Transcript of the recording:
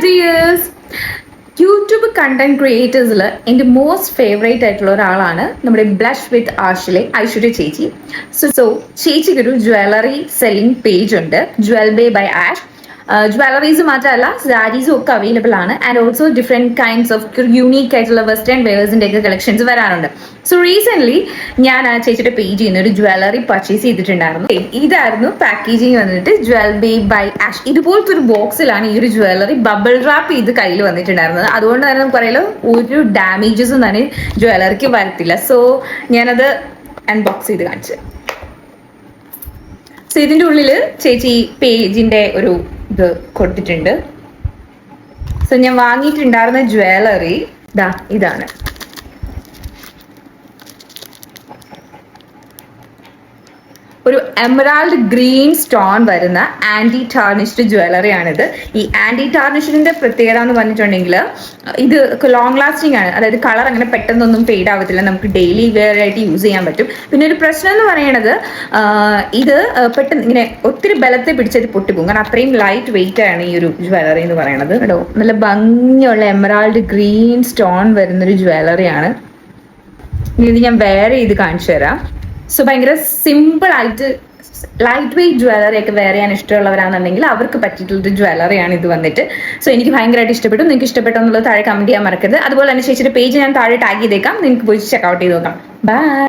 Dears, YouTube content ക്രിയേറ്റേഴ്സിൽ എൻ്റെ most favourite ആയിട്ടുള്ള ഒരാളാണ് നമ്മുടെ ബ്ലഷ് വിത്ത് ആഷിലെ ഐശ്വര്യ ചേച്ചി. സോ ചേച്ചിക്കൊരു ജ്വല്ലറി സെല്ലിംഗ് പേജ് ഉണ്ട്, jewel bay by Ash. Jewelleries മാത്രമല്ല സാരീസും ഒക്കെ അവൈലബിൾ ആണ്. And also different kinds of unique ആയിട്ടുള്ള വെസ്റ്റേൺ വെയേഴ്സിന്റെ ഒക്കെ കളക്ഷൻസ് വരാറുണ്ട്. സോ റീസെന്റ് ഞാൻ ആ ചേച്ചിയുടെ പേജിൽ നിന്ന് ഒരു ജ്വല്ലറി പർച്ചേസ് ചെയ്തിട്ടുണ്ടായിരുന്നു. ഇതായിരുന്നു പാക്കേജിങ് വന്നിട്ട്, ജ്വൽ ബേ ബൈ ആഷ്. ഇതുപോലത്തെ ഒരു ബോക്സിലാണ് ഈ ഒരു ജ്വല്ലറി ബബിൾ റാപ്പ് ചെയ്ത് കയ്യിൽ വന്നിട്ടുണ്ടായിരുന്നത്. അതുകൊണ്ട് തന്നെ നമുക്ക് പറയാലോ ഒരു ഡാമേജസും തന്നെ ജ്വല്ലറിക്ക് വരത്തില്ല. സോ ഞാനത് അൺബോക്സ് ചെയ്ത് കാണിച്ചു. സോ ഇതിന്റെ ഉള്ളില് ചേച്ചി പേജിന്റെ ഒരു ഇത് കൊടുത്തിട്ടുണ്ട്. സോ ഞാൻ വാങ്ങിയിട്ടുണ്ടായിരുന്ന ജ്വല്ലറി ഇതാണ്. ഒരു എമറാൾഡ് ഗ്രീൻ സ്റ്റോൺ വരുന്ന ആന്റി ടാർണിഷ്ഡ് ജ്വല്ലറി ആണിത്. ഈ ആന്റി ടാർണിഷിന്റെ പ്രത്യേകത എന്ന് പറഞ്ഞിട്ടുണ്ടെങ്കിൽ ഇത് ലോങ് ലാസ്റ്റിംഗ് ആണ്. അതായത് കളർ അങ്ങനെ പെട്ടെന്നൊന്നും ഫെയ്ഡ് ആവത്തില്ല, നമുക്ക് ഡെയിലി വെയർ ആയിട്ട് യൂസ് ചെയ്യാൻ പറ്റും. പിന്നെ ഒരു പ്രശ്നം എന്ന് പറയുന്നത് ഇത് പെട്ടെന്ന് ഇങ്ങനെ ഒത്തിരി ബലത്തെ പിടിച്ചത് പൊട്ടിപ്പോകും, കാരണം അത്രയും ലൈറ്റ് വെയിറ്റ് ആണ് ഈ ഒരു ജ്വല്ലറി എന്ന് പറയുന്നത് കേട്ടോ. നല്ല ഭംഗിയുള്ള എമറാൾഡ് ഗ്രീൻ സ്റ്റോൺ വരുന്നൊരു ജ്വല്ലറിയാണ്. ഇത് ഞാൻ വെയർ ചെയ്ത് കാണിച്ചു തരാം. സോ ഭയങ്കര സിമ്പിൾ ആയിട്ട് ലൈറ്റ് വെയിറ്റ് ജ്വല്ലറി ഒക്കെ വെയർ ചെയ്യാൻ ഇഷ്ടമുള്ളവരാണെന്നുണ്ടെങ്കിൽ അവർക്ക് പറ്റിയിട്ടുള്ളൊരു ജ്വല്ലറിയാണ് ഇത് വന്നിട്ട്. സോ എനിക്ക് ഭയങ്കരമായിട്ട് ഇഷ്ടപ്പെട്ടു. നിങ്ങൾക്ക് ഇഷ്ടപ്പെട്ടോ എന്നുള്ളത് താഴെ കമന്റ് ചെയ്യാൻ മറക്കരുത്. അതുപോലെ തന്നെ ചേച്ചിയുടെ പേജ് ഞാൻ താഴെ ടാഗ് ചെയ്തേക്കാം, നിങ്ങൾക്ക് പോയി ചെക്കൗട്ട് ചെയ്ത് നോക്കാം. ബൈ.